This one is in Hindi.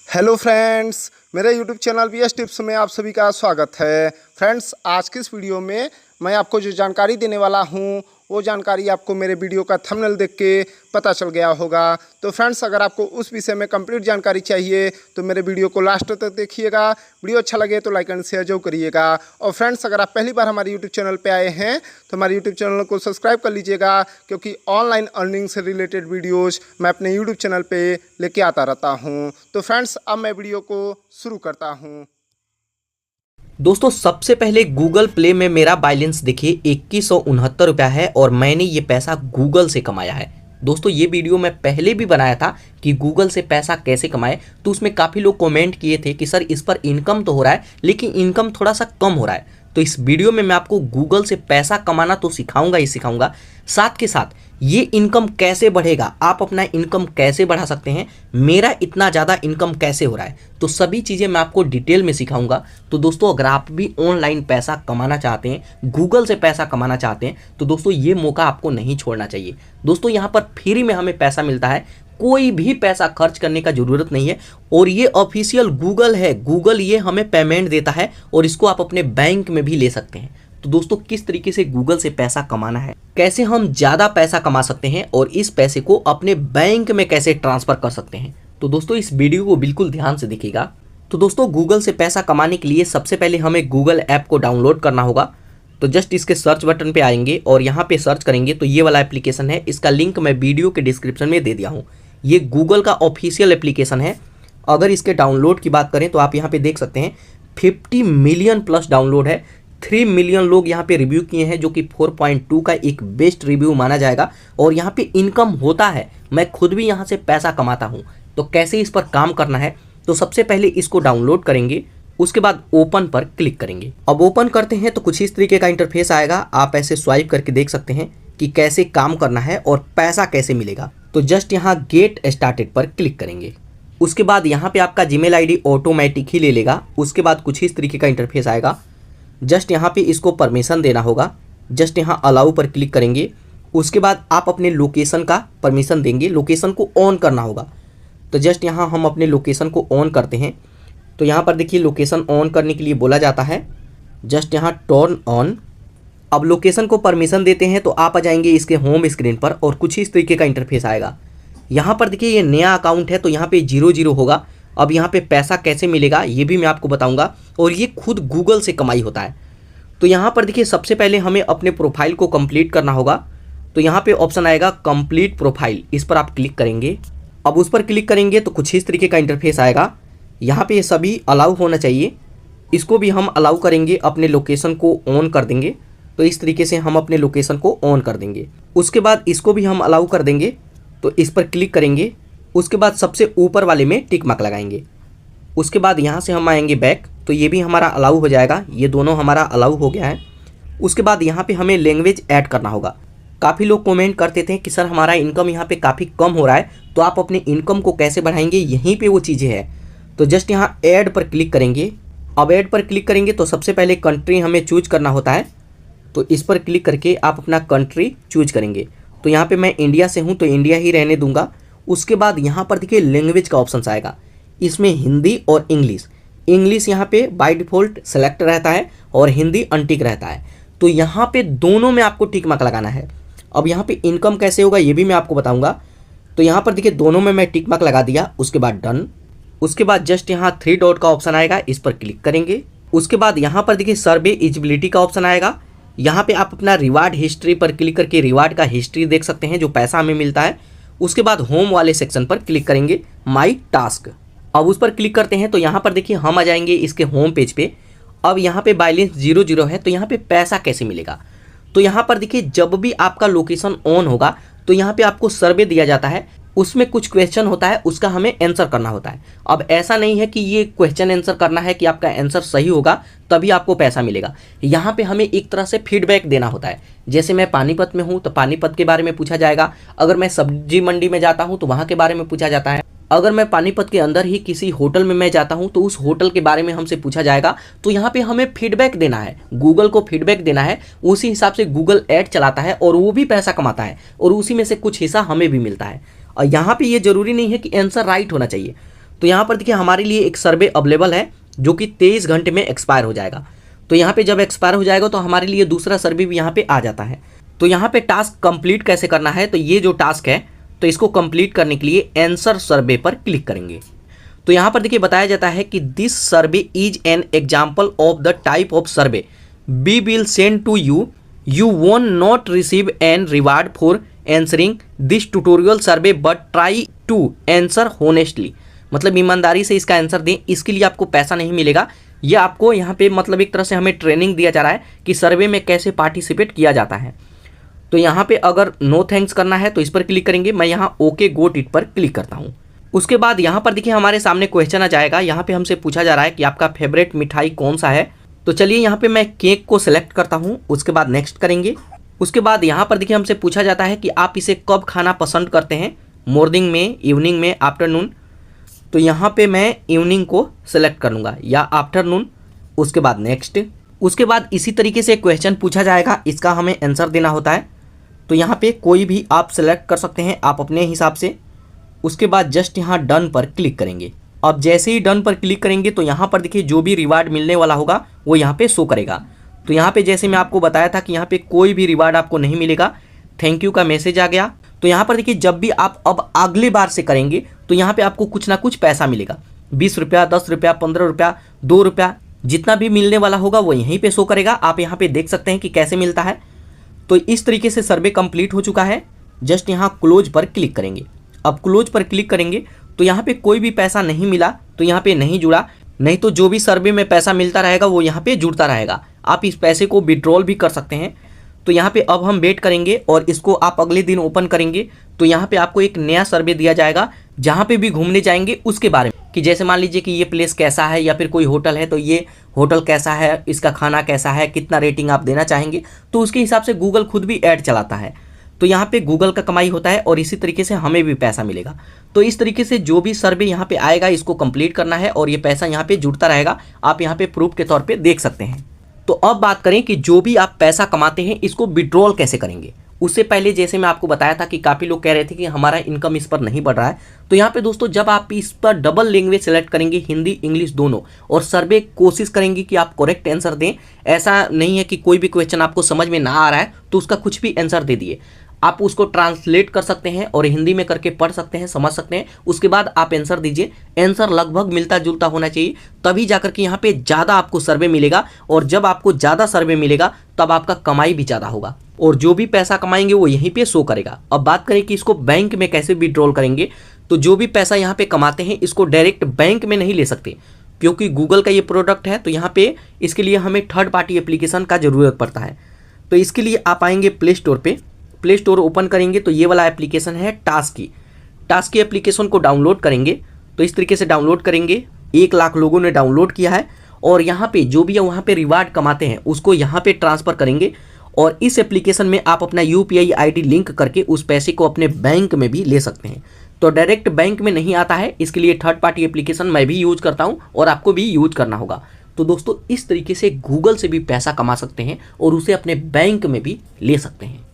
हेलो फ्रेंड्स, मेरे यूट्यूब चैनल वीएस टिप्स में आप सभी का स्वागत है। फ्रेंड्स, आज की इस वीडियो में मैं आपको जो जानकारी देने वाला हूं वो जानकारी आपको मेरे वीडियो का थंबनेल देख के पता चल गया होगा। तो फ्रेंड्स, अगर आपको उस विषय में कंप्लीट जानकारी चाहिए तो मेरे वीडियो को लास्ट तक देखिएगा। वीडियो अच्छा लगे तो लाइक एंड शेयर जरूर करिएगा। और फ्रेंड्स, अगर आप पहली बार हमारे यूट्यूब चैनल पे आए हैं तो हमारे यूट्यूब चैनल को सब्सक्राइब कर लीजिएगा, क्योंकि ऑनलाइन अर्निंग से रिलेटेड वीडियोज़ मैं अपने यूट्यूब चैनल पर लेके आता रहता हूँ। तो फ्रेंड्स, अब मैं वीडियो को शुरू करता हूँ। दोस्तों, सबसे पहले गूगल प्ले में मेरा बैलेंस देखिए 2169 रुपया है और मैंने ये पैसा गूगल से कमाया है। दोस्तों, ये वीडियो मैं पहले भी बनाया था कि गूगल से पैसा कैसे कमाए, तो उसमें काफ़ी लोग कमेंट किए थे कि सर इस पर इनकम तो हो रहा है लेकिन इनकम थोड़ा सा कम हो रहा है। तो इस वीडियो में मैं आपको गूगल से पैसा कमाना तो सिखाऊंगा ही सिखाऊंगा, साथ के साथ ये इनकम कैसे बढ़ेगा, आप अपना इनकम कैसे बढ़ा सकते हैं, मेरा इतना ज़्यादा इनकम कैसे हो रहा है, तो सभी चीज़ें मैं आपको डिटेल में सिखाऊंगा। तो दोस्तों, अगर आप भी ऑनलाइन पैसा कमाना चाहते हैं, गूगल से पैसा कमाना चाहते हैं, तो दोस्तों ये मौका आपको नहीं छोड़ना चाहिए। दोस्तों, यहाँ पर फ्री में हमें पैसा मिलता है, कोई भी पैसा खर्च करने का जरूरत नहीं है और ये ऑफिशियल गूगल है। गूगल ये हमें पेमेंट देता है और इसको आप अपने बैंक में भी ले सकते हैं। तो दोस्तों, किस तरीके से गूगल से पैसा कमाना है, कैसे हम ज़्यादा पैसा कमा सकते हैं और इस पैसे को अपने बैंक में कैसे ट्रांसफ़र कर सकते हैं, तो दोस्तों इस वीडियो को बिल्कुल ध्यान से देखिएगा। तो दोस्तों, गूगल से पैसा कमाने के लिए सबसे पहले हमें गूगल ऐप को डाउनलोड करना होगा। तो जस्ट इसके सर्च बटन पे आएंगे और यहाँ पे सर्च करेंगे तो ये वाला एप्लीकेशन है। इसका लिंक मैं वीडियो के डिस्क्रिप्शन में दे दिया हूँ। ये गूगल का ऑफिशियल एप्लीकेशन है। अगर इसके डाउनलोड की बात करें तो आप यहाँ पे देख सकते हैं 50 मिलियन प्लस डाउनलोड है। 3 मिलियन लोग यहाँ पे रिव्यू किए हैं, जो कि 4.2 का एक बेस्ट रिव्यू माना जाएगा। और यहाँ पे इनकम होता है, मैं खुद भी यहाँ से पैसा कमाता हूँ। तो कैसे इस पर काम करना है, तो सबसे पहले इसको डाउनलोड करेंगे, उसके बाद ओपन पर क्लिक करेंगे। अब ओपन करते हैं तो कुछ इस तरीके का इंटरफेस आएगा। आप ऐसे स्वाइप करके देख सकते हैं कि कैसे काम करना है और पैसा कैसे मिलेगा। तो जस्ट यहाँ गेट स्टार्टेड पर क्लिक करेंगे। उसके बाद यहाँ पे आपका जीमेल आईडी ऑटोमेटिक ही ले लेगा। उसके बाद कुछ इस तरीके का इंटरफेस आएगा। जस्ट यहाँ पे इसको परमिशन देना होगा। जस्ट यहाँ अलाउ पर क्लिक करेंगे। उसके बाद आप अपने लोकेशन का परमिशन देंगे, लोकेशन को ऑन करना होगा। तो जस्ट यहाँ हम अपने लोकेशन को ऑन करते हैं। तो यहाँ पर देखिए लोकेशन ऑन करने के लिए बोला जाता है, जस्ट यहाँ टर्न ऑन। अब लोकेशन को परमिशन देते हैं तो आप आ जाएंगे इसके होम स्क्रीन पर और कुछ इस तरीके का इंटरफेस आएगा। यहाँ पर देखिए ये नया अकाउंट है तो यहाँ पे 00 होगा। अब यहाँ पे पैसा कैसे मिलेगा ये भी मैं आपको बताऊंगा और ये खुद गूगल से कमाई होता है। तो यहाँ पर देखिए सबसे पहले हमें अपने प्रोफाइल को कंप्लीट करना होगा। तो यहाँ पे ऑप्शन आएगा कंप्लीट प्रोफाइल, इस पर आप क्लिक करेंगे। अब उस पर क्लिक करेंगे तो कुछ इस तरीके का इंटरफेस आएगा। यहाँ पे ये सभी अलाउ होना चाहिए, इसको भी हम अलाउ करेंगे, अपने लोकेशन को ऑन कर देंगे। तो इस तरीके से हम अपने लोकेशन को ऑन कर देंगे। उसके बाद इसको भी हम अलाउ कर देंगे। तो इस पर क्लिक करेंगे। उसके बाद सबसे ऊपर वाले में टिक मार्क लगाएंगे। उसके बाद यहाँ से हम आएंगे बैक, तो ये भी हमारा अलाउ हो जाएगा। ये दोनों हमारा अलाउ हो गया है। उसके बाद यहाँ पे हमें लैंग्वेज ऐड करना होगा। काफ़ी लोग कमेंट करते थे कि सर हमारा इनकम यहाँ पे काफ़ी कम हो रहा है, तो आप अपने इनकम को कैसे बढ़ाएंगे, यहीं पर वो चीज़ें हैं। तो जस्ट यहाँ ऐड पर क्लिक करेंगे। अब ऐड पर क्लिक करेंगे तो सबसे पहले कंट्री हमें चूज करना होता है। तो इस पर क्लिक करके आप अपना कंट्री चूज करेंगे। तो यहाँ पे मैं इंडिया से हूँ तो इंडिया ही रहने दूंगा। उसके बाद यहाँ पर देखिए लैंग्वेज का ऑप्शन आएगा, इसमें हिंदी और इंग्लिश यहाँ पे बाय डिफ़ॉल्ट सेलेक्ट रहता है और हिंदी अनटिक रहता है। तो यहाँ पे दोनों में आपको टिक मार्क लगाना है। अब यहाँ पे इनकम कैसे होगा ये भी मैं आपको बताऊँगा। तो यहाँ पर देखिए दोनों में मैं टिक मार्क लगा दिया। उसके बाद डन। उसके बाद जस्ट यहाँ 3 डॉट का ऑप्शन आएगा, इस पर क्लिक करेंगे। उसके बाद यहाँ पर देखिए सर्वे एलिजिबिलिटी का ऑप्शन आएगा। यहाँ पे आप अपना रिवार्ड हिस्ट्री पर क्लिक करके रिवार्ड का हिस्ट्री देख सकते हैं, जो पैसा हमें मिलता है। उसके बाद होम वाले सेक्शन पर क्लिक करेंगे, माई टास्क। अब उस पर क्लिक करते हैं तो यहाँ पर देखिए हम आ जाएंगे इसके होम पेज पे। अब यहाँ पे बैलेंस 00 है, तो यहाँ पे पैसा कैसे मिलेगा। तो यहाँ पर देखिए जब भी आपका लोकेशन ऑन होगा तो यहाँ पे आपको सर्वे दिया जाता है, उसमें कुछ क्वेश्चन होता है, उसका हमें आंसर करना होता है। अब ऐसा नहीं है कि ये क्वेश्चन आंसर करना है कि आपका आंसर सही होगा तभी आपको पैसा मिलेगा। यहाँ पे हमें एक तरह से फीडबैक देना होता है। जैसे मैं पानीपत में हूँ तो पानीपत के बारे में पूछा जाएगा। अगर मैं सब्जी मंडी में जाता हूँ तो वहाँ के बारे में पूछा जाता है। अगर मैं पानीपत के अंदर ही किसी होटल में मैं जाता हूँ तो उस होटल के बारे में हमसे पूछा जाएगा। तो यहाँ पे हमें फीडबैक देना है, गूगल को फीडबैक देना है। उसी हिसाब से गूगल ऐड चलाता है और वो भी पैसा कमाता है और उसी में से कुछ हिस्सा हमें भी मिलता है। और यहाँ पे ये जरूरी नहीं है कि आंसर राइट होना चाहिए। तो यहाँ पर देखिए हमारे लिए एक सर्वे अवेलेबल है जो कि 23 घंटे में एक्सपायर हो जाएगा। तो यहाँ पे जब एक्सपायर हो जाएगा तो हमारे लिए दूसरा सर्वे भी यहाँ पे आ जाता है। तो यहाँ पे टास्क कंप्लीट कैसे करना है, तो ये जो टास्क है तो इसको कंप्लीट करने के लिए आंसर सर्वे पर क्लिक करेंगे। तो यहाँ पर देखिए बताया जाता है कि this survey is an example of the type of survey we will send to you, you won't not receive an reward for answering this tutorial survey but try to answer honestly. मतलब ईमानदारी से इसका आंसर दें, इसके लिए आपको पैसा नहीं मिलेगा। ये आपको यहाँ पे मतलब एक तरह से हमें ट्रेनिंग दिया जा रहा है कि सर्वे में कैसे पार्टिसिपेट किया जाता है। तो यहाँ पे अगर नो थैंक्स करना है तो इस पर क्लिक करेंगे। मैं यहाँ ओके गोट इट पर क्लिक करता हूँ। उसके बाद यहाँ पर देखिए हमारे सामने क्वेश्चन आ जाएगा। यहाँ पे हमसे पूछा जा रहा है कि आपका फेवरेट मिठाई कौन सा है। तो चलिए यहाँ पे मैं केक को सिलेक्ट करता हूँ। उसके बाद नेक्स्ट करेंगे। उसके बाद यहाँ पर देखिए हमसे पूछा जाता है कि आप इसे कब खाना पसंद करते हैं, मॉर्निंग में, इवनिंग में, आफ्टरनून। तो यहाँ पे मैं इवनिंग को सिलेक्ट कर लूँगा या आफ्टरनून। उसके बाद नेक्स्ट। उसके बाद इसी तरीके से क्वेश्चन पूछा जाएगा, इसका हमें आंसर देना होता है। तो यहाँ पे कोई भी आप सिलेक्ट कर सकते हैं आप अपने हिसाब से। उसके बाद जस्ट यहाँ डन पर क्लिक करेंगे। अब जैसे ही डन पर क्लिक करेंगे तो यहाँ पर देखिए जो भी रिवार्ड मिलने वाला होगा वो यहाँ पे शो करेगा। तो यहाँ पे जैसे मैं आपको बताया था कि यहाँ पे कोई भी रिवार्ड आपको नहीं मिलेगा, थैंक यू का मैसेज आ गया। तो यहाँ पर देखिए जब भी आप अब अगले बार से करेंगे तो यहाँ पे आपको कुछ ना कुछ पैसा मिलेगा, 20 रुपया, 10 रुपया, 15 रुपया, 2 रुपया, जितना भी मिलने वाला होगा वो यहीं पे शो करेगा। आप यहाँ पे देख सकते हैं कि कैसे मिलता है। तो इस तरीके से सर्वे कंप्लीट हो चुका है। जस्ट यहाँ क्लोज पर क्लिक करेंगे। अब क्लोज पर क्लिक करेंगे तो यहाँ पे कोई भी पैसा नहीं मिला तो यहाँ पे नहीं जुड़ा, नहीं तो जो भी सर्वे में पैसा मिलता रहेगा वो यहाँ पे जुड़ता रहेगा। आप इस पैसे को विड्रॉल भी कर सकते हैं। तो यहाँ पे अब हम वेट करेंगे और इसको आप अगले दिन ओपन करेंगे तो यहाँ पे आपको एक नया सर्वे दिया जाएगा जहाँ पे भी घूमने जाएंगे उसके बारे में, कि जैसे मान लीजिए कि ये प्लेस कैसा है या फिर कोई होटल है तो ये होटल कैसा है, इसका खाना कैसा है, कितना रेटिंग आप देना चाहेंगे। तो उसके हिसाब से गूगल खुद भी ऐड चलाता है। तो यहाँ पे गूगल का कमाई होता है और इसी तरीके से हमें भी पैसा मिलेगा। तो इस तरीके से जो भी सर्वे यहाँ पे आएगा इसको कंप्लीट करना है और ये पैसा यहाँ पे जुड़ता रहेगा। आप यहाँ पे प्रूफ के तौर पे देख सकते हैं। तो अब बात करें कि जो भी आप पैसा कमाते हैं इसको विड्रॉल कैसे करेंगे। उससे पहले जैसे मैं आपको बताया था कि काफ़ी लोग कह रहे थे कि हमारा इनकम इस पर नहीं बढ़ रहा है। तो यहाँ पे दोस्तों जब आप इस पर डबल लैंग्वेज सेलेक्ट करेंगे, हिंदी इंग्लिश दोनों, और सर्वे कोशिश करेंगे कि आप करेक्ट आंसर दें। ऐसा नहीं है कि कोई भी क्वेश्चन आपको समझ में ना आ रहा है तो उसका कुछ भी आंसर दे दिए। आप उसको ट्रांसलेट कर सकते हैं और हिंदी में करके पढ़ सकते हैं, समझ सकते हैं। उसके बाद आप आंसर दीजिए। आंसर लगभग मिलता जुलता होना चाहिए, तभी जाकर के यहाँ पे ज़्यादा आपको सर्वे मिलेगा। और जब आपको ज़्यादा सर्वे मिलेगा तब आपका कमाई भी ज़्यादा होगा और जो भी पैसा कमाएंगे वो यहीं पे शो करेगा। अब बात करें कि इसको बैंक में कैसे विड्रॉल करेंगे। तो जो भी पैसा यहाँ पे कमाते हैं इसको डायरेक्ट बैंक में नहीं ले सकते क्योंकि गूगल का ये प्रोडक्ट है। तो यहाँ पे इसके लिए हमें थर्ड पार्टी एप्लीकेशन का ज़रूरत पड़ता है। तो इसके लिए आप आएंगे प्ले स्टोर पे, प्ले स्टोर ओपन करेंगे तो ये वाला एप्लीकेशन है टास्क की एप्लीकेशन को डाउनलोड करेंगे। तो इस तरीके से डाउनलोड करेंगे। 1 लाख लोगों ने डाउनलोड किया है और यहाँ पे जो भी है वहाँ पे रिवार्ड कमाते हैं उसको यहाँ पे ट्रांसफ़र करेंगे और इस एप्लीकेशन में आप अपना UPI ID लिंक करके उस पैसे को अपने बैंक में भी ले सकते हैं। तो डायरेक्ट बैंक में नहीं आता है, इसके लिए थर्ड पार्टी एप्लीकेशन मैं भी यूज़ करता हूँ और आपको भी यूज करना होगा। तो दोस्तों इस तरीके से गूगल से भी पैसा कमा सकते हैं और उसे अपने बैंक में भी ले सकते हैं।